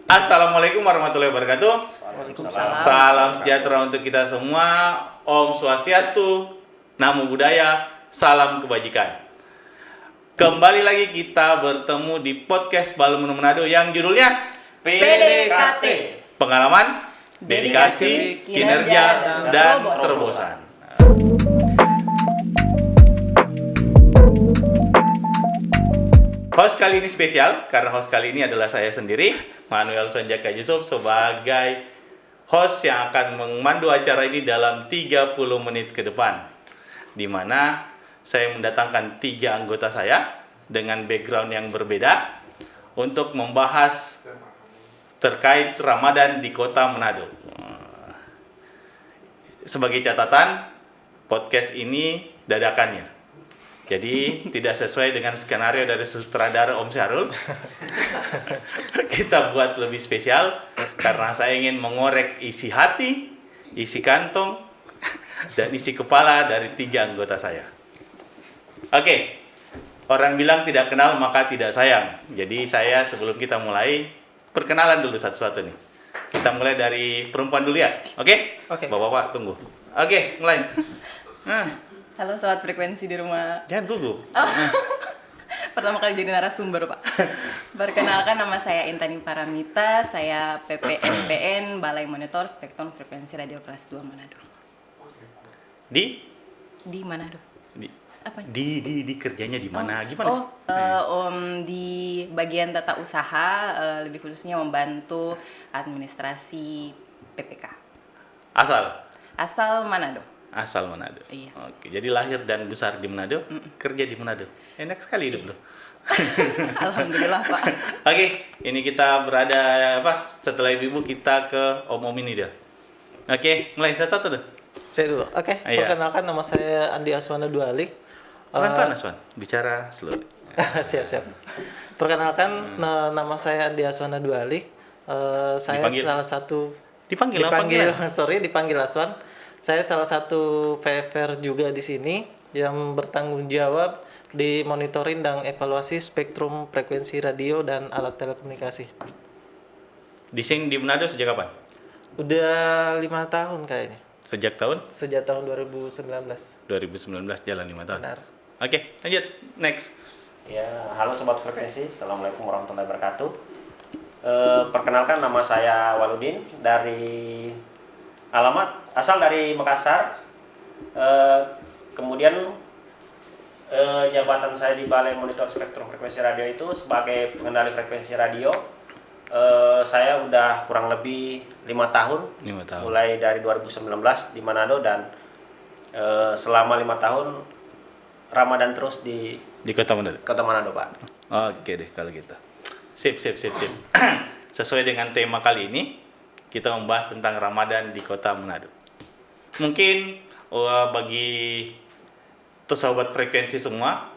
Assalamualaikum warahmatullahi wabarakatuh. Waalaikumsalam. Salam sejahtera untuk kita semua. Om Swastiastu, Namo Buddhaya, salam kebajikan. Kembali lagi kita bertemu di podcast Balmunu Manado yang judulnya PDKT. Pengalaman, dedikasi, kinerja, dan terobosan. Host kali ini spesial karena host kali ini adalah saya sendiri, Manuel Sonjaka Yusuf, sebagai host yang akan memandu acara ini dalam 30 menit ke depan, di mana saya mendatangkan 3 anggota saya dengan background yang berbeda untuk membahas terkait Ramadan di Kota Manado. Sebagai catatan, podcast ini dadakannya. Jadi tidak sesuai dengan skenario dari sutradara Om Syahrul. Kita buat lebih spesial karena saya ingin mengorek isi hati, isi kantong, dan isi kepala dari 3 anggota saya. Oke, orang bilang tidak kenal maka tidak sayang. Jadi saya sebelum kita mulai, perkenalan dulu satu-satu nih. Kita mulai dari perempuan dulu ya, oke? Oke. Bapak-bapak tunggu. Oke, mulai. Halo sobat frekuensi di rumah. Jangan gugup. Pertama kali jadi narasumber, Pak. Perkenalkan, nama saya Intani Paramita, saya PPNPN Balai Monitor Spektrum Frekuensi Radio Kelas 2 Manado. Di Manado. Apa? Di kerjanya di mana? Gimana sih? Di bagian tata usaha, lebih khususnya membantu administrasi PPK. Asal Manado. Asal Manado. Iya. Oke, jadi lahir dan besar di Manado, kerja di Manado. Enak sekali hidup lo. Alhamdulillah, Pak. Oke, ini kita berada setelah ibu kita ke Om ini dia. Oke, mulai satu tuh. Saya dulu. Oke, Iya. perkenalkan nama saya Andi Aswana Duali. Pelan-pelan, Aswan. Bicara slow. Siap. Perkenalkan nama saya Andi Aswana Duali. Saya Dipanggil? salah satu Dipanggil dipanggil Aswan. Saya salah satu PFR juga di sini yang bertanggung jawab di monitoring dan evaluasi spektrum frekuensi radio dan alat telekomunikasi. Di sini di Manado sejak kapan? Udah 5 tahun kayaknya. Sejak tahun Sejak tahun 2019. 2019 jalan 5 tahun. Benar. Oke, lanjut. Next. Ya, halo sobat frekuensi, assalamualaikum warahmatullahi wabarakatuh. Perkenalkan, nama saya Waludin dari asal dari Makassar. Kemudian jabatan saya di Balai Monitor Spektrum Frekuensi Radio itu sebagai pengendali frekuensi radio. Saya udah kurang lebih 5 tahun, 5 tahun. mulai dari 2019 di Manado dan selama 5 tahun Ramadan terus di Kota Manado. Kota Manado, Pak. Oke deh kalau gitu. Sip. Sesuai dengan tema kali ini, kita membahas tentang Ramadan di Kota Manado. Mungkin bagi sobat frekuensi semua,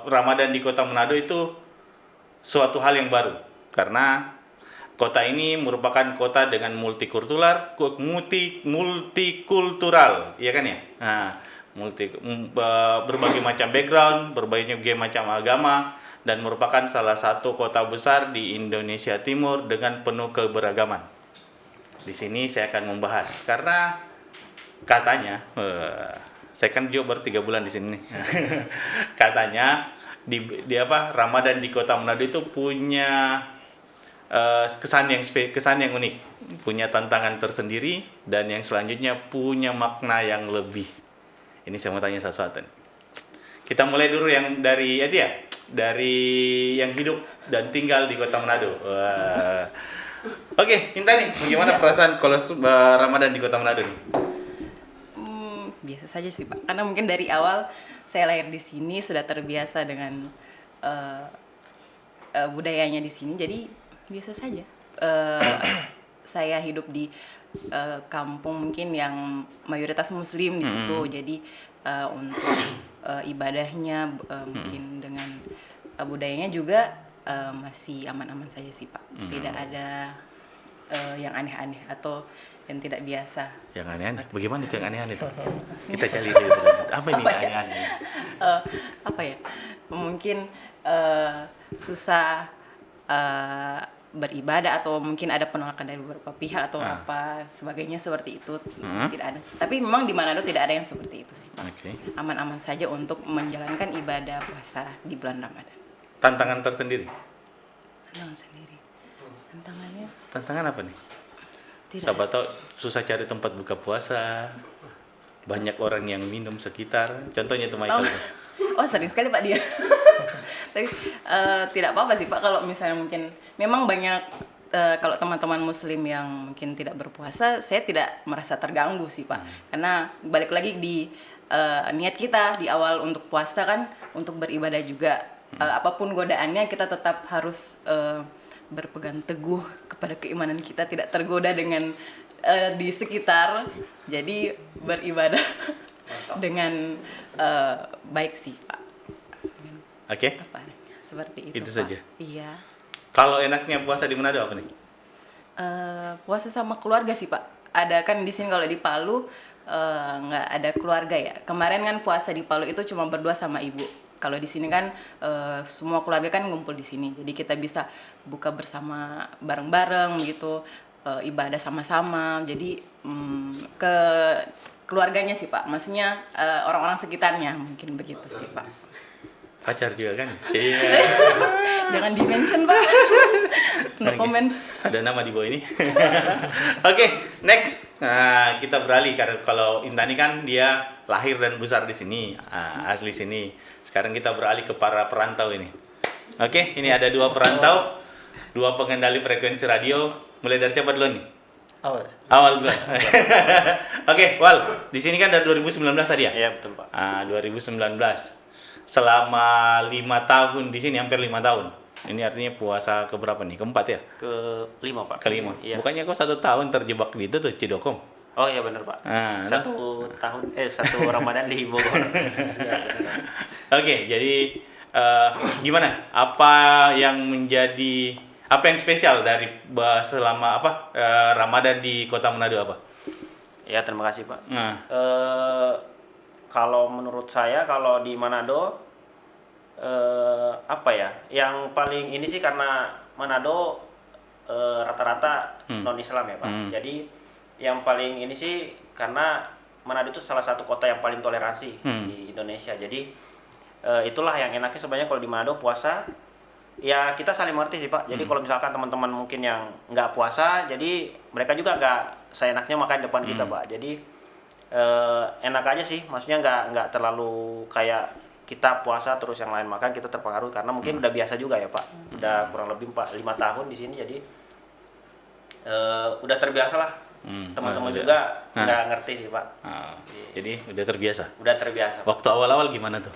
Ramadan di Kota Manado itu suatu hal yang baru karena kota ini merupakan kota dengan multikultural, iya kan ya? Nah, berbagai macam background, berbagai macam agama, dan merupakan salah satu kota besar di Indonesia Timur dengan penuh keberagaman. Di sini saya akan membahas karena katanya saya kan juga baru 3 bulan di sini. Katanya di Ramadan di Kota Manado itu punya kesan yang unik, punya tantangan tersendiri, dan yang selanjutnya punya makna yang lebih. Ini saya mau tanya satu-satu. Kita mulai dulu yang dari yang hidup dan tinggal di Kota Manado. Wah. Oke, Intani, bagaimana perasaan kalau Ramadan di Kota Manado nih? Biasa saja sih, Pak. Karena mungkin dari awal saya lahir di sini, sudah terbiasa dengan budayanya di sini, jadi biasa saja. Saya hidup di kampung mungkin yang mayoritas Muslim di situ, jadi untuk ibadahnya mungkin dengan budayanya juga masih aman-aman saja sih, Pak. Tidak ada yang aneh-aneh atau yang tidak biasa. Yang aneh-aneh? Bagaimana itu yang aneh-aneh itu? Kita cari dulu. Apa ini aneh-aneh? Apa ya? Mungkin susah beribadah atau mungkin ada penolakan dari beberapa pihak atau apa sebagainya seperti itu. Tidak ada. Tapi memang di Manado tidak ada yang seperti itu sih, Pak. Oke. Aman-aman saja untuk menjalankan ibadah puasa di bulan Ramadan. Tantangan tersendiri. Tantangan sendiri. Tantangannya Tantangan apa nih? tidak. Siapa tahu susah cari tempat buka puasa. Banyak orang yang minum sekitar. Contohnya tuh Michael. Oh sering sekali Pak dia. Tapi tidak apa-apa sih Pak kalau misalnya mungkin memang banyak kalau teman-teman Muslim yang mungkin tidak berpuasa, saya tidak merasa terganggu sih Pak. Karena balik lagi di niat kita di awal untuk puasa kan untuk beribadah juga. Apapun godaannya kita tetap harus berpegang teguh kepada keimanan kita, tidak tergoda dengan di sekitar. Jadi beribadah dengan baik sih Pak. Oke. Apa adanya, seperti itu. Itu Pak. saja? Iya. Kalau enaknya puasa di Manado apa nih? Puasa sama keluarga sih Pak. Ada kan di sini kalau di Palu nggak ada keluarga ya. Kemarin kan puasa di Palu itu cuma berdua sama ibu. Kalau di sini kan semua keluarga kan ngumpul di sini. Jadi kita bisa buka bersama bareng-bareng gitu, ibadah sama-sama. Jadi ke keluarganya sih Pak. Maksudnya orang-orang sekitarnya mungkin begitu sih Pak. Pacar juga kan? Iya. Jangan di-mention Pak. No comment. Ada nama di bawah ini. Oke, next. Nah, kita beralih karena kalau Intani kan dia lahir dan besar di sini, asli sini. Sekarang kita beralih ke para perantau ini. Oke, ini ada 2 perantau, 2 pengendali frekuensi radio. Mulai dari siapa dulu nih? Awal dulu. Oke, Wal. Di sini kan dari 2019 tadi ya? Iya betul Pak. 2019. Selama 5 tahun di sini, hampir 5 tahun. Ini artinya puasa keberapa nih? Keempat ya? Kelima Pak. Kelima. Iya. Bukannya kok 1 tahun terjebak di itu tuh Cidokom? Oh iya benar Pak. Satu Ramadan di Bogor. Oke, jadi gimana? Apa yang spesial dari selama Ramadan di Kota Manado apa? Ya terima kasih Pak. Nah, Kalau menurut saya kalau di Manado yang paling ini sih karena Manado rata-rata non Islam ya Pak. Jadi yang paling ini sih karena Manado itu salah satu kota yang paling toleransi di Indonesia. Jadi itulah yang enaknya sebenarnya kalau di Manado puasa ya kita saling mengerti sih Pak. Jadi kalau misalkan teman-teman mungkin yang nggak puasa, jadi mereka juga nggak seenaknya makan di depan kita Pak. Jadi enak aja sih, maksudnya nggak terlalu kayak kita puasa terus yang lain makan kita terpengaruh karena mungkin udah biasa juga ya Pak. Udah kurang lebih 5 tahun di sini jadi udah terbiasa lah. Teman-teman juga nggak ngerti sih Pak. jadi udah terbiasa. Udah terbiasa. Waktu awal-awal gimana tuh?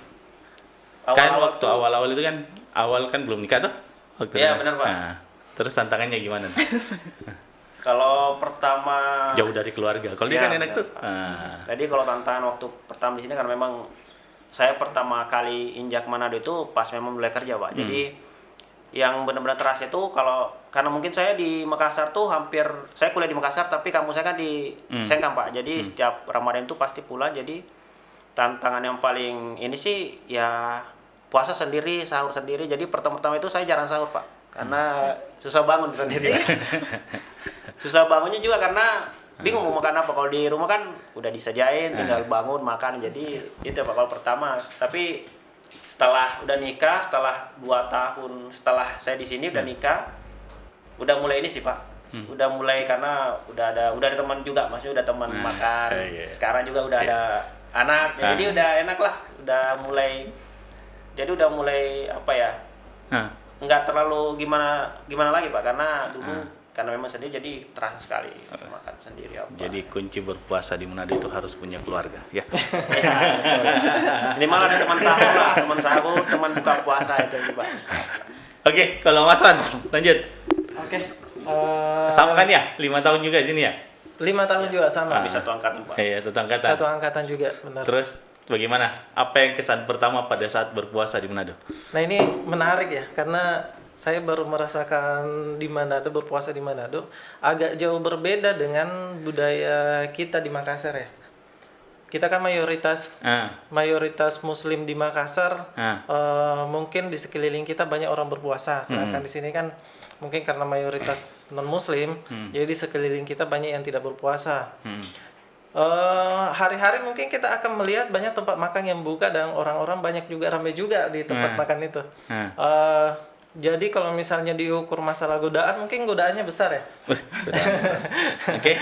Waktu awal-awal itu kan belum nikah tuh? Iya benar Pak. Nah, terus tantangannya gimana? Kalau pertama Jauh dari keluarga. Kalau dia Ya, kan enak benar, tuh. Pak. Jadi kalau tantangan waktu pertama di sini karena memang saya pertama kali injak Manado itu pas memang mulai kerja Pak. Jadi yang benar-benar terasa itu karena mungkin saya di Makassar tuh saya kuliah di Makassar tapi kampus saya kan di Sengkang Pak. Jadi setiap Ramadan itu pasti pulang. Jadi tantangan yang paling ini sih ya puasa sendiri, sahur sendiri. Jadi pertama-tama itu saya jarang sahur Pak. Karena susah bangun sendiri. Susah bangunnya juga karena bingung mau makan apa. Kalau di rumah kan udah disajain, tinggal bangun makan. Jadi itu ya Pak kalau pertama. Tapi setelah udah nikah, setelah 2 tahun setelah saya di sini udah nikah, udah mulai ini sih Pak. Udah mulai karena udah ada teman juga, maksudnya udah teman makan. Sekarang juga udah ada anak, jadi udah enak lah. Udah mulai apa ya? Nggak terlalu gimana lagi Pak karena dulu karena memang sendiri jadi terasa sekali makan sendiri apa. Jadi kunci berpuasa di Manado itu harus punya keluarga, ya. Ini malah ada teman sahur lah, teman buka puasa itu sih Pak. Oke, kalau Mas Wan, lanjut. Oke. Sama kan ya? 5 tahun juga di sini ya? 5 tahun juga sama. Habis satu angkatan Pak. Iya, satu angkatan. Satu angkatan juga, benar. Terus bagaimana? Apa yang kesan pertama pada saat berpuasa di Manado? Nah ini menarik ya, karena saya baru merasakan di Manado, berpuasa di Manado, agak jauh berbeda dengan budaya kita di Makassar ya. Kita kan mayoritas Muslim di Makassar, mungkin di sekeliling kita banyak orang berpuasa, sedangkan di sini kan mungkin karena mayoritas non muslim, jadi di sekeliling kita banyak yang tidak berpuasa. Hari-hari mungkin kita akan melihat banyak tempat makan yang buka dan orang-orang banyak juga ramai juga di tempat makan itu. Jadi kalau misalnya diukur masalah godaan, mungkin godaannya besar ya. Oke.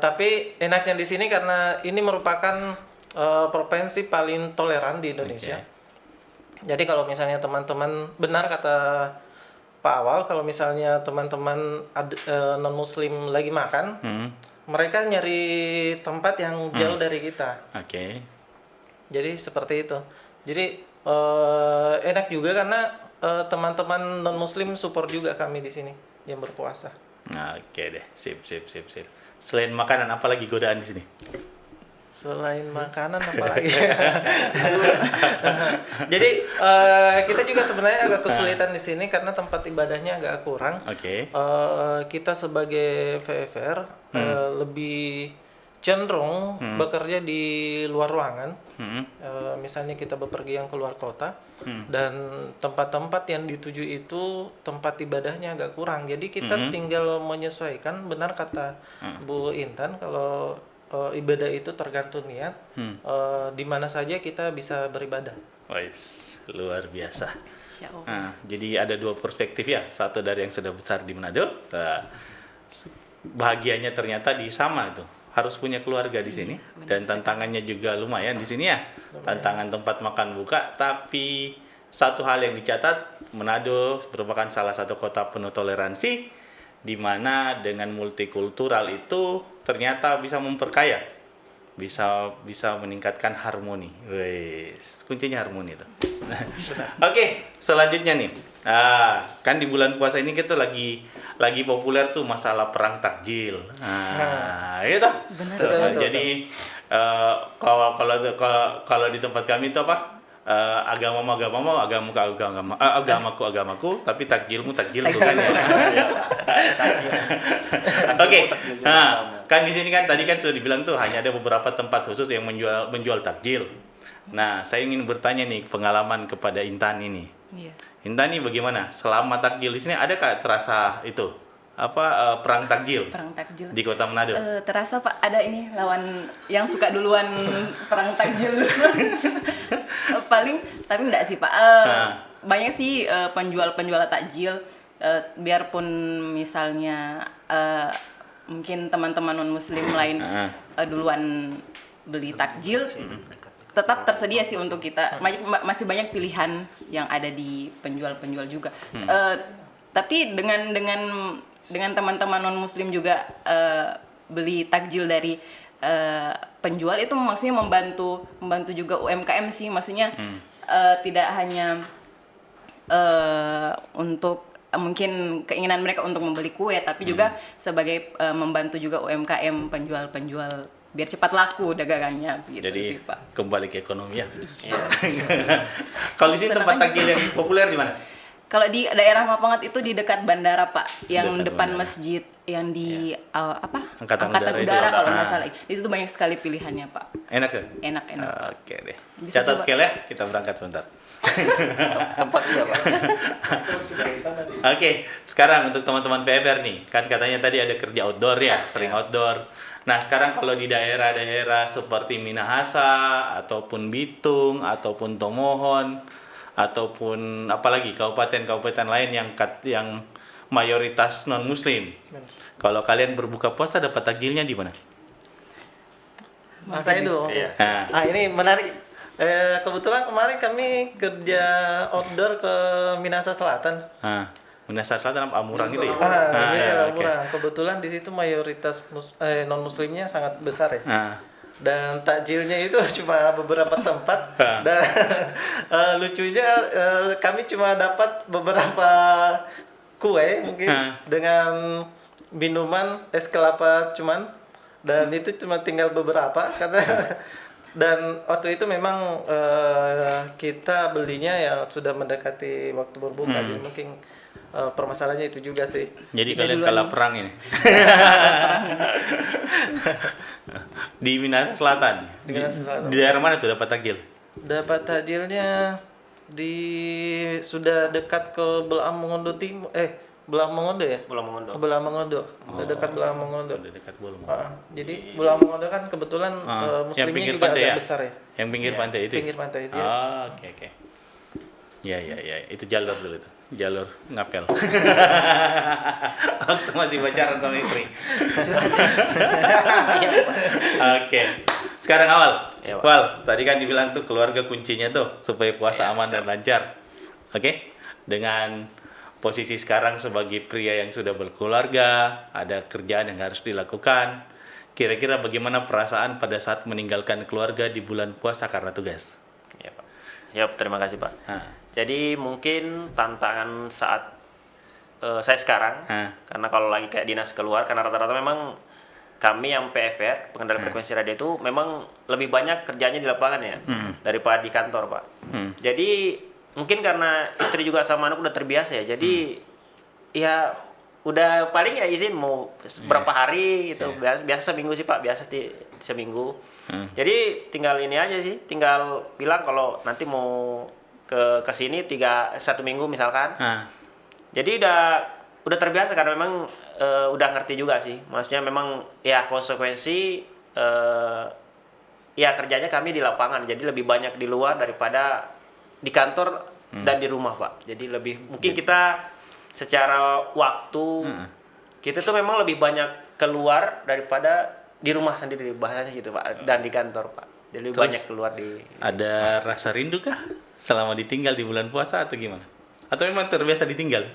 Tapi enaknya di sini karena ini merupakan provinsi paling toleran di Indonesia. Jadi kalau misalnya teman-teman, benar kata Pak Awal, kalau misalnya teman-teman non muslim lagi makan, mereka nyari tempat yang jauh dari kita. Oke. Jadi seperti itu. Jadi enak juga karena teman-teman non muslim support juga kami di sini yang berpuasa. Nah, oke deh. Sip. Selain makanan apa lagi godaan di sini? Selain makanan apa lagi? Jadi kita juga sebenarnya agak kesulitan di sini karena tempat ibadahnya agak kurang. Oke. Kita sebagai VFR lebih cenderung bekerja di luar ruangan. Misalnya kita bepergian keluar kota dan tempat-tempat yang dituju itu tempat ibadahnya agak kurang. Jadi kita tinggal menyesuaikan. Benar kata Bu Intan, kalau ibadah itu tergantung niat. Di mana saja kita bisa beribadah. Wais, luar biasa. Insya Allah. Nah, jadi ada dua perspektif ya. Satu dari yang sudah besar di Manado. Bahagianya ternyata di sama itu. Harus punya keluarga di sini dan tantangannya juga lumayan di sini ya. Tantangan tempat makan buka, tapi satu hal yang dicatat, Manado merupakan salah satu kota penuh toleransi di mana dengan multikultural itu ternyata bisa memperkaya. Bisa meningkatkan harmoni. Wes, kuncinya harmoni itu. Oke, selanjutnya nih. Kan di bulan puasa ini kita lagi populer tuh masalah perang takjil. Itu. Benar. Jadi kalau di tempat kami itu apa? Agamaku, tapi takjilmu takjilku kan ya. Oke. Nah, kan di sini kan tadi kan sudah dibilang tuh hanya ada beberapa tempat khusus yang menjual takjil. Nah, saya ingin bertanya nih pengalaman kepada Intan ini. Iya. Intan nih bagaimana? Selama takjil di sini adakah terasa itu perang takjil Perang takjil. di Kota Manado? Terasa Pak, ada ini lawan yang suka duluan perang takjil. Paling, tapi enggak sih Pak. Banyak sih penjual-penjual takjil. Biarpun misalnya mungkin teman-teman non muslim lain duluan beli takjil, tetap tersedia sih untuk kita. Masih banyak pilihan yang ada di penjual-penjual juga. Tapi dengan teman-teman non muslim juga beli takjil dari penjual, itu maksudnya membantu juga UMKM sih, maksudnya tidak hanya untuk mungkin keinginan mereka untuk membeli kue, tapi juga sebagai membantu juga UMKM penjual-penjual biar cepat laku dagangannya gitu. Jadi sih Pak. kembali ke ekonomi ya. Kalau di sini tempat takjil yang populer di mana? Kalau di daerah Mapangat itu di dekat bandara Pak, yang Dekat depan bandara. masjid yang di Angkatan Angkatan Udara itu Udara apa? kalau nggak salah. Di situ banyak sekali pilihannya Pak. Enak ya? Enak-enak. Oke deh. Bisa Catat coba. Kel ya, kita berangkat sebentar. Tempat iya Pak. Oke, sekarang untuk teman-teman PFR nih, kan katanya tadi ada kerja outdoor ya, sering outdoor. Nah, sekarang kalau di daerah-daerah seperti Minahasa, ataupun Bitung, ataupun Tomohon, ataupun apalagi kabupaten-kabupaten lain yang mayoritas non-muslim. Kalau kalian berbuka puasa dapat takjilnya di mana? Saya dulu. Iya. Nah, Ini menarik. Kebetulan kemarin kami kerja outdoor ke Minahasa Selatan. Minahasa Selatan apa Amurang gitu ya? Minahasa ya, oke. Selatan. Kebetulan di situ mayoritas non muslimnya sangat besar ya. Dan takjilnya itu cuma beberapa tempat. Dan lucunya kami cuma dapat beberapa kue mungkin dengan minuman es kelapa cuman, dan itu cuma tinggal beberapa karena dan waktu itu memang kita belinya ya sudah mendekati waktu berbuka, jadi mungkin permasalahannya itu juga sih. Jadi Kita kalian duluan kalah nih. perang ini. Di Minahasa Selatan. Di Minahasa Selatan. Di daerah mana tuh dapat takjil? Dapat takjilnya sudah dekat ke Belaang Mongondo Timur, Belah Mongondo ya? Pulau Mongondo. Belah Mongondo. Dekat Belah Mongondo. Udah dekat Bulu. Jadi Belah Mongondo kan kebetulan yang muslimnya pinggir juga pantai agak ya? besar ya. Yang pinggir pantai itu. Pinggir pantai itu. Ya. Oke. Ya, itu jalur dulu tuh. Jalur ngapel. Waktu masih pacaran sama istri. Oke. Sekarang awal. Ya, Pak. Wal, tadi kan dibilang tuh keluarga kuncinya tuh supaya puasa aman dan lancar. Oke. Dengan posisi sekarang sebagai pria yang sudah berkeluarga, ada kerjaan yang harus dilakukan. Kira-kira bagaimana perasaan pada saat meninggalkan keluarga di bulan puasa karena tugas? Ya, Pak. Ya, terima kasih, Pak. Nah, Jadi mungkin tantangan saat saya sekarang, karena kalau lagi kayak dinas keluar, karena rata-rata memang kami yang PFR, pengendali frekuensi radio itu memang lebih banyak kerjanya di lapangan ya, daripada di kantor, Pak. Jadi mungkin karena istri juga sama anak udah terbiasa ya, jadi ya udah paling ya izin mau berapa hari gitu, biasa seminggu sih Pak, biasa seminggu. Jadi tinggal ini aja sih, tinggal bilang kalau nanti mau ke sini 1 minggu misalkan. Jadi udah terbiasa karena memang udah ngerti juga sih. Maksudnya memang ya konsekuensi ya kerjanya kami di lapangan. Jadi lebih banyak di luar daripada di kantor dan di rumah, Pak. Jadi lebih mungkin kita secara waktu kita tuh memang lebih banyak keluar daripada di rumah sendiri, bahasanya gitu, Pak. Dan di kantor, Pak. Jadi lebih banyak keluar di. ada rasa rindu kah selama ditinggal di bulan puasa atau gimana? Atau memang terbiasa ditinggal?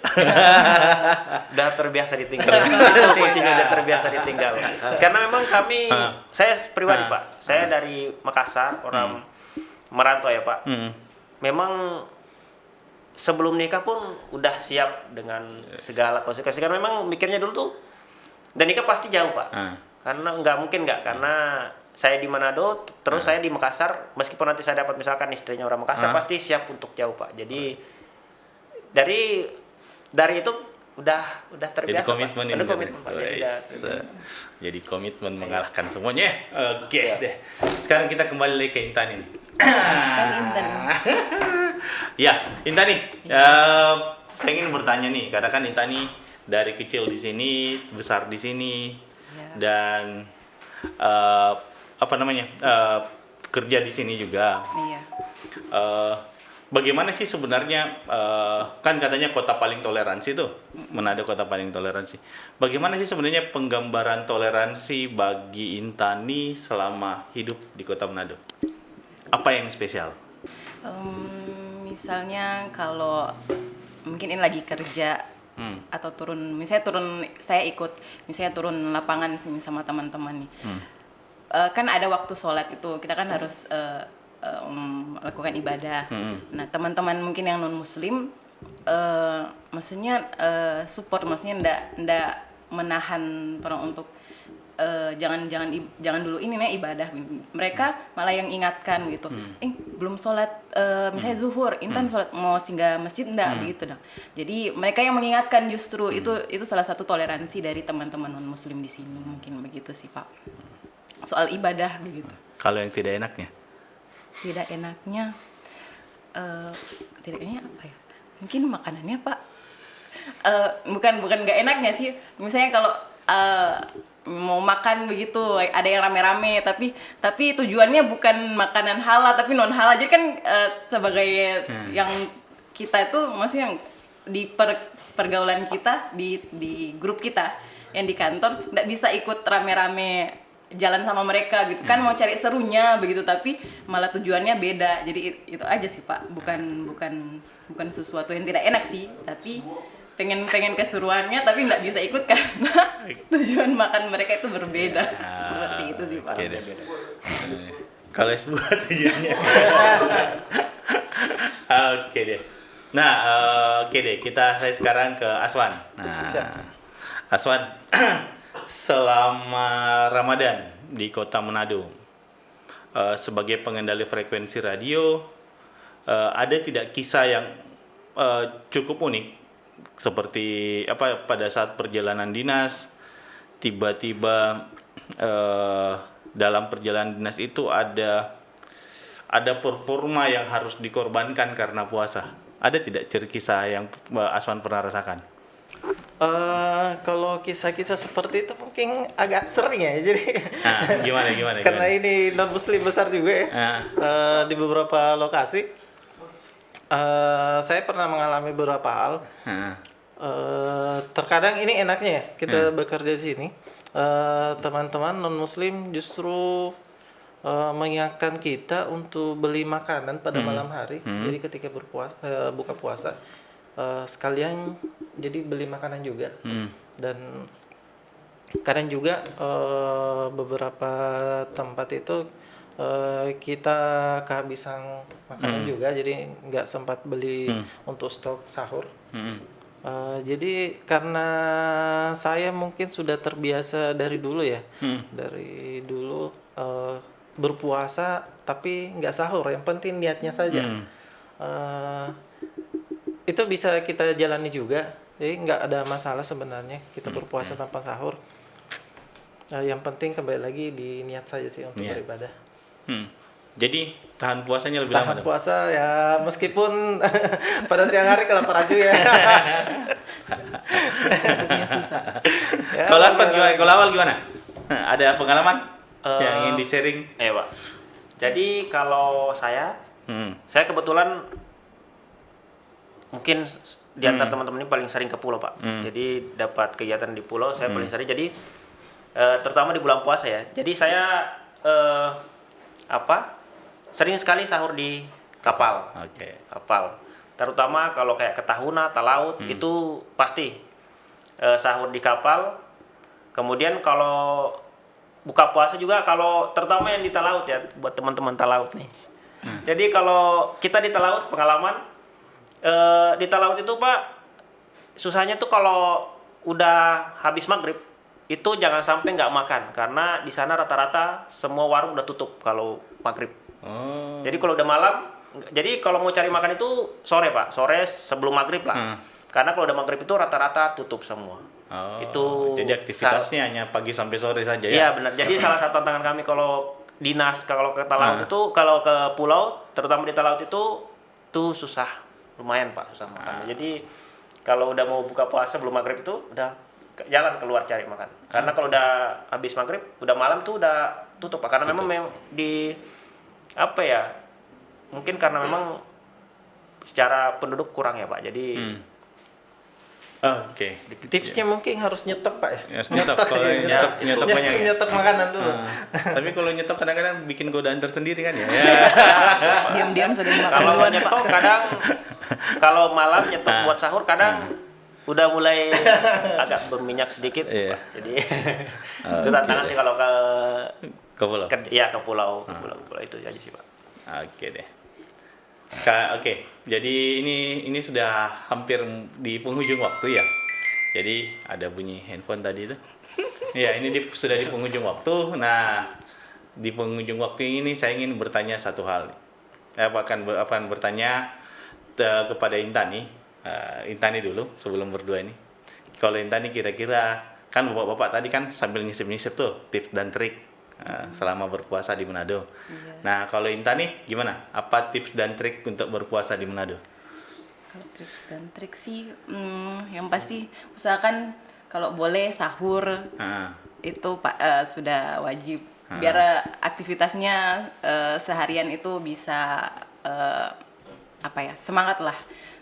Udah terbiasa ditinggal. Itu kuncinya, udah terbiasa ditinggal. Karena memang kami, saya pribadi Pak, saya dari Makassar, orang merantau ya Pak. Memang sebelum nikah pun udah siap dengan segala konsekuensi. Karena memang mikirnya dulu tuh, dan nikah pasti jauh Pak. Karena karena saya di Manado, terus saya di Makassar. Meskipun nanti saya dapat misalkan istrinya orang Makassar, pasti siap untuk jauh Pak. Jadi dari itu udah terbiasa. Jadi komitmen Pak. ini. Udah komitmen Pak. Jadi komitmen mengalahkan semuanya. Oke deh. Sekarang kita kembali lagi ke Intan ini. Sekali Intan. Ya, Intan nih. Saya ingin bertanya nih, karena kan Intan nih dari kecil di sini, besar di sini, dan kerja di sini juga. Iya. Bagaimana sih sebenarnya, kan katanya kota paling toleransi tuh, Manado kota paling toleransi. Bagaimana sih sebenarnya penggambaran toleransi bagi Intani selama hidup di kota Manado? Apa yang spesial? Misalnya kalau mungkin ini lagi kerja atau saya ikut misalnya turun lapangan sini sama teman-teman nih. Kan ada waktu sholat itu, kita kan harus melakukan ibadah. Nah, teman-teman mungkin yang non muslim maksudnya support, maksudnya ndak menahan orang untuk jangan dulu ini nih ibadah. Mereka malah yang ingatkan gitu. Belum sholat misalnya zuhur, Intan sholat mau singgah masjid enggak begitu dong. Jadi mereka yang mengingatkan, justru itu salah satu toleransi dari teman-teman non muslim di sini, mungkin begitu sih Pak. Soal ibadah begitu. Kalau yang tidak enaknya? Tidak enaknya apa ya? Mungkin makanannya Pak. Bukan nggak enaknya sih. Misalnya kalau mau makan begitu ada yang rame-rame, tapi tujuannya bukan makanan halal tapi non halal. Jadi kan sebagai yang kita itu maksudnya di pergaulan kita di grup kita yang di kantor nggak bisa ikut rame-rame jalan sama mereka gitu kan, mau cari serunya begitu, tapi malah tujuannya beda. Jadi itu aja sih Pak, bukan sesuatu yang tidak enak sih, tapi pengen keseruannya tapi nggak bisa ikut karena tujuan makan mereka itu berbeda. Seperti itu sih Pak. Oke deh. Kalau S2 tujuannya. Oke deh. Nah, oke deh, saya sekarang ke Aswan. Nah, Aswan, selama Ramadan di kota Manado, sebagai pengendali frekuensi radio, ada tidak kisah yang cukup unik seperti pada saat perjalanan dinas tiba-tiba dalam perjalanan dinas itu ada performa yang harus dikorbankan karena puasa? Ada tidak kisah yang Aswan pernah rasakan? Kalau kisah-kisah seperti itu mungkin agak sering ya, jadi Nah, gimana? karena ini non muslim besar juga ya. Ah. Di beberapa lokasi saya pernah mengalami beberapa hal. Ah. Terkadang ini enaknya ya kita bekerja di sini. Teman-teman non muslim justru mengingatkan kita untuk beli makanan pada malam hari. Jadi ketika buka puasa sekalian jadi beli makanan juga. Dan kadang juga beberapa tempat itu kita kehabisan makanan juga, jadi nggak sempat beli untuk stok sahur. Jadi karena saya mungkin sudah terbiasa dari dulu ya, dari dulu berpuasa tapi nggak sahur, yang penting niatnya saja. Itu bisa kita jalani juga, jadi nggak ada masalah sebenarnya kita berpuasa tanpa sahur. Yang penting kembali lagi di niat saja sih untuk beribadah. Jadi tahan puasanya lebih lama Tahan dong? puasa ya meskipun pada siang hari kelaparan juga ya. Bentuknya susah. Ya, Kalau Asmat gimana? Kalau awal gimana? Ada pengalaman yang ingin di-sharing? Iya, Pak. Jadi kalau saya kebetulan mungkin di antara teman-teman ini paling sering ke pulau, Pak. Jadi dapat kegiatan di pulau saya paling sering. Jadi terutama di bulan puasa ya. Jadi saya sering sekali sahur di kapal. Oke. Kapal. Terutama kalau kayak ke Tahuna, Talaut itu pasti sahur di kapal. Kemudian kalau buka puasa juga, kalau terutama yang di Talaut ya, buat teman-teman Talaut nih. Jadi kalau kita di Talaut pengalaman di Talaut itu, Pak, susahnya tuh kalau udah habis maghrib itu jangan sampai nggak makan, karena di sana rata-rata semua warung udah tutup kalau maghrib. Oh. Jadi kalau udah malam, jadi kalau mau cari makan itu sore, Pak, sore sebelum maghrib lah. Karena kalau udah maghrib itu rata-rata tutup semua. Oh, Itu jadi aktivitasnya hanya pagi sampai sore saja ya? Iya benar. Jadi salah satu tantangan kami kalau dinas, kalau ke Talaut itu, kalau ke pulau, terutama di Talaut itu tuh susah, lumayan, Pak, susah makannya. Jadi kalau udah mau buka puasa belum maghrib itu udah jalan keluar cari makan. Karena kalau udah habis maghrib, udah malam tuh udah tutup, Pak. Karena memang di apa ya? Mungkin karena memang secara penduduk kurang ya, Pak. Jadi Oke. Tipsnya mungkin harus nyetok, Pak ya. Harus nyetok, kalau nyetok banyak ya? Nyetok makanan dulu. Tapi kalau nyetok kadang-kadang bikin godaan tersendiri kan ya? Diam-diam sudah makan kalau duluan, Pak. nyetok kadang kalau malam nyetok buat sahur kadang udah mulai agak berminyak sedikit, Iya. Pak. Jadi itu tantangan sih kalau ke Ke pulau? ke pulau itu aja sih, Pak. Oke deh. Oke, jadi ini sudah hampir di penghujung waktu ya. Jadi ada bunyi handphone tadi itu. Ya, ini sudah di penghujung waktu. Nah, di penghujung waktu ini saya ingin bertanya satu hal. Saya akan bertanya kepada Intani. Intani dulu sebelum berdua ini. Kalau Intani kira-kira, kan bapak-bapak tadi kan sambil nyisip-nyisip tuh tips dan trik selama berpuasa di Manado. Iya. Nah, kalau Intan nih gimana? Apa tips dan trik untuk berpuasa di Manado? Kalau tips dan trik sih, yang pasti usahakan kalau boleh sahur itu sudah wajib. Biar aktivitasnya seharian itu bisa semangat lah.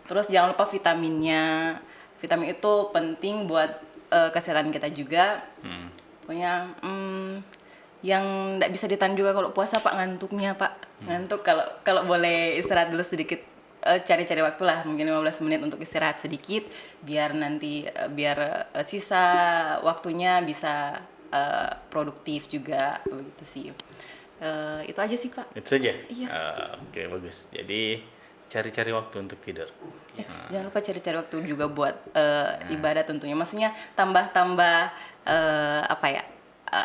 Terus jangan lupa vitaminnya. Vitamin itu penting buat kesehatan kita juga. Pokoknya yang nggak bisa ditahan juga kalau puasa, Pak, ngantuknya, Pak. Ngantuk, kalau boleh istirahat dulu sedikit, cari-cari waktu lah, mungkin 15 menit untuk istirahat sedikit, biar nanti biar sisa waktunya bisa produktif juga, begitu sih. Itu aja sih, Pak. Itu saja? Iya. Oke, bagus. Jadi cari-cari waktu untuk tidur. Jangan lupa cari-cari waktu juga buat ibadah tentunya. Maksudnya tambah-tambah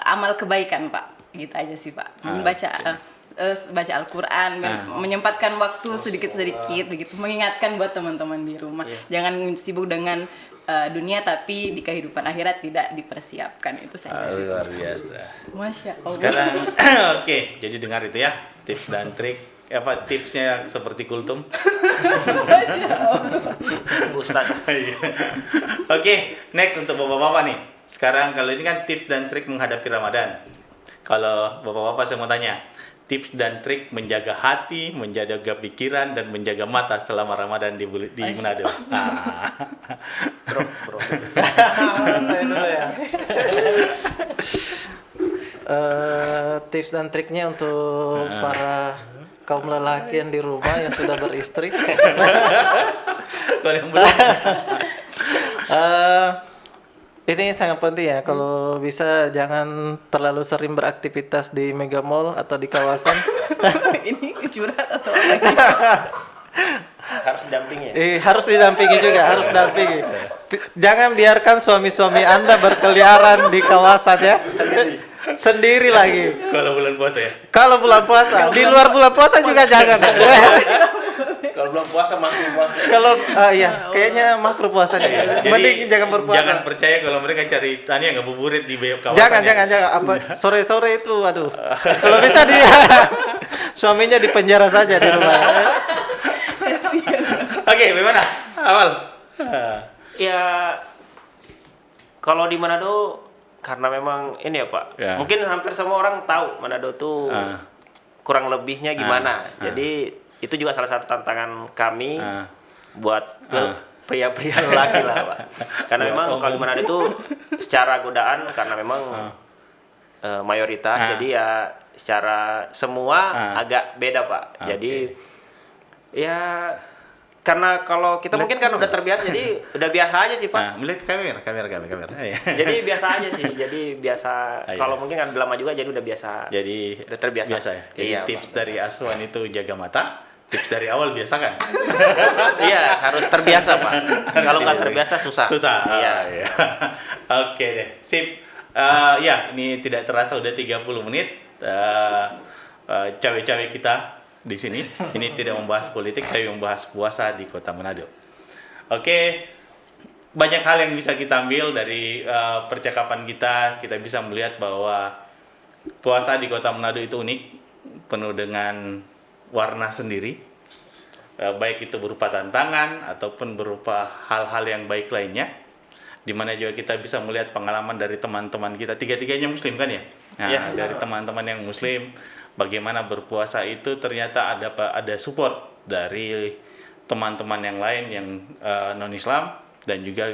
amal kebaikan, Pak. Gitu aja sih, Pak. Baca Al-Quran, menyempatkan waktu sedikit-sedikit begitu, mengingatkan buat teman-teman di rumah. Jangan sibuk dengan dunia tapi di kehidupan akhirat tidak dipersiapkan. Itu saja. Luar biasa. Masya Allah. Sekarang oke, jadi dengar itu ya, tips dan trik apa tipsnya seperti kultum. Ustaz. Iya. Oke, next untuk bapak-bapak nih. Sekarang kalau ini kan tips dan trik menghadapi Ramadan. Kalau bapak-bapak saya mau tanya, tips dan trik menjaga hati, menjaga pikiran dan menjaga mata selama Ramadan di Manado. Bro. Saya dulu ya. Tips dan triknya untuk para kaum lelaki yang di rumah yang sudah beristri. Kalau yang belum, Ini sangat penting ya, kalau bisa jangan terlalu sering beraktivitas di Mega Mall atau di kawasan. Ini curhat atau apa? Harus didampingi ya. Harus didampingi juga, harus dampingi. Jangan biarkan suami-suami Anda berkeliaran di kawasan ya. Sendiri lagi. kalau bulan puasa ya. Kalau bulan puasa, di luar bulan puasa juga jangan. Kalau belum puasa masih puasa. Kalau iya, kayaknya makruh puasanya. Jadi, Mending jangan berpuasa. Jangan percaya kalau mereka cari tani yang ngabuburit di kawasan. Jangan. Apa sore-sore itu, aduh. Kalau bisa dia suaminya di penjara saja di rumah. Oke, bagaimana? Awal. Ya kalau di Manado karena memang ini ya Pak. Ya. Mungkin hampir semua orang tahu Manado tuh kurang lebihnya gimana. Jadi itu juga salah satu tantangan kami buat pria-pria lelaki lah Pak. Karena memang kalau di Manado itu secara godaan karena memang mayoritas, jadi ya secara semua agak beda Pak. Jadi ya karena kalau kita mungkin kan udah terbiasa, jadi udah biasa aja sih Pak. Melihat kamera. Iya. Jadi biasa aja sih, jadi biasa. Iya. Kalau mungkin kan udah lama juga, jadi udah biasa. Jadi Udah terbiasa. Biasa ya. Jadi Iya, tips Pak. dari Aswan itu jaga mata. Tips dari awal biasa kan? Iya, harus terbiasa Pak. Kalau nggak terbiasa susah. Susah. Iya. Iya. Oke deh. Sip. Ya, ini tidak terasa udah 30 menit. Cawe-cawe kita di sini. Ini tidak membahas politik, tapi membahas puasa di Kota Manado. Oke. Banyak hal yang bisa kita ambil dari percakapan kita. Kita bisa melihat bahwa puasa di Kota Manado itu unik, penuh dengan warna sendiri, baik itu berupa tantangan ataupun berupa hal-hal yang baik lainnya, di mana juga kita bisa melihat pengalaman dari teman-teman kita, tiga-tiganya muslim kan ya. Nah, Ya. dari teman-teman yang muslim, bagaimana berpuasa itu ternyata ada support dari teman-teman yang lain yang non Islam, dan juga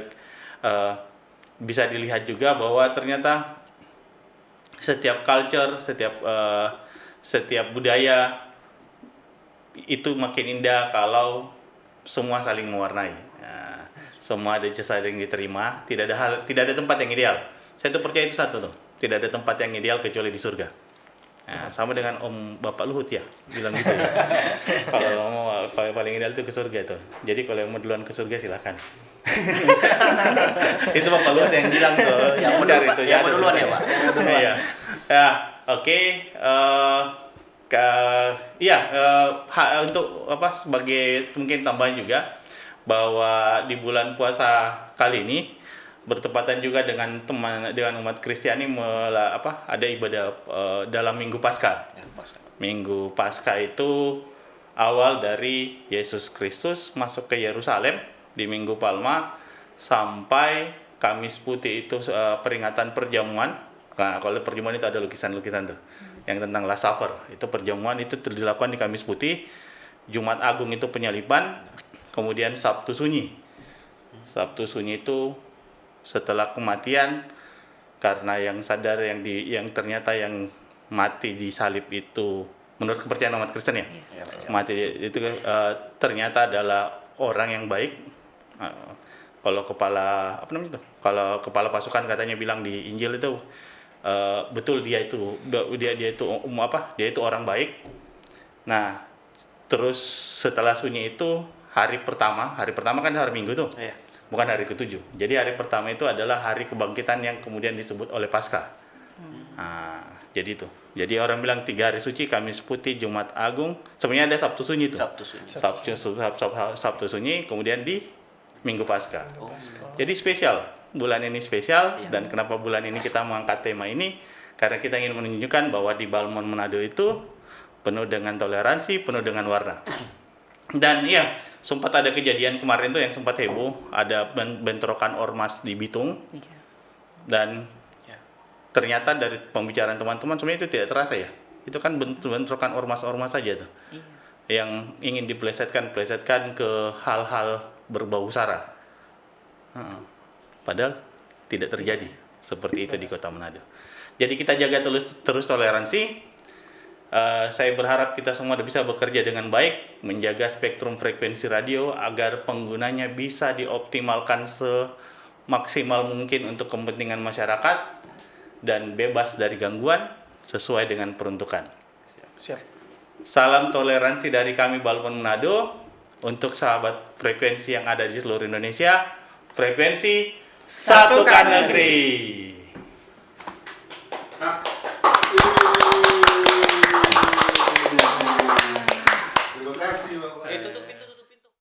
bisa dilihat juga bahwa ternyata setiap culture, setiap budaya itu makin indah kalau semua saling mewarnai. Nah, semua ada saling diterima, tidak ada tempat yang ideal. Saya tuh percaya itu satu tuh, tidak ada tempat yang ideal kecuali di surga. Nah, sama dengan Om Bapak Luhut ya, bilang gitu ya. Kalau mau paling ideal itu ke surga tuh. Jadi kalau yang mau duluan ke surga silakan. Itu Bapak Luhut yang bilang tuh. Yang duluan ya Pak. Iya. Ya, oke. Untuk apa sebagai mungkin tambahan juga bahwa di bulan puasa kali ini bertepatan juga dengan umat Kristiani ada ibadah dalam Minggu Paskah. Minggu Paskah itu awal dari Yesus Kristus masuk ke Yerusalem di Minggu Palma sampai Kamis Putih itu peringatan perjamuan. Nah, kalau perjamuan itu ada lukisan-lukisan tuh yang tentang Last Supper. Itu perjamuan itu dilakukan di Kamis Putih. Jumat Agung itu penyaliban, kemudian Sabtu Sunyi. Sabtu Sunyi itu setelah kematian, karena yang sadar yang ternyata yang mati di salib itu menurut kepercayaan umat Kristen ya. Mati itu ternyata adalah orang yang baik. Kalau kepala Kalau kepala pasukan katanya bilang di Injil itu betul dia itu orang baik. Nah, terus setelah sunyi itu hari pertama kan hari Minggu tuh. Iya. Bukan hari ke-7. Jadi hari pertama itu adalah hari kebangkitan yang kemudian disebut oleh Paskah. Nah, jadi itu. Jadi orang bilang 3 hari suci, Kamis Putih, Jumat Agung. Sebenarnya ada Sabtu Sunyi tuh. Sabtu Sunyi, kemudian di Minggu Paskah. Jadi spesial. Bulan ini spesial, dan kenapa bulan ini kita mengangkat tema ini? Karena kita ingin menunjukkan bahwa di Balmon Manado itu penuh dengan toleransi, penuh dengan warna. Dan iya, sempat ada kejadian kemarin tuh yang sempat heboh, ada bentrokan ormas di Bitung, Iya. dan ternyata dari pembicaraan teman-teman sebenarnya itu tidak terasa ya. Itu kan bentrokan ormas-ormas saja tuh. Iya. Yang ingin dipelesetkan ke hal-hal berbau sara. Padahal tidak terjadi seperti itu di Kota Manado. Jadi kita jaga terus toleransi. Saya berharap kita semua bisa bekerja dengan baik, menjaga spektrum frekuensi radio agar penggunanya bisa dioptimalkan semaksimal mungkin untuk kepentingan masyarakat dan bebas dari gangguan sesuai dengan peruntukan. Siap. Salam toleransi dari kami Balkon Manado untuk sahabat frekuensi yang ada di seluruh Indonesia. Frekuensi satukan negeri.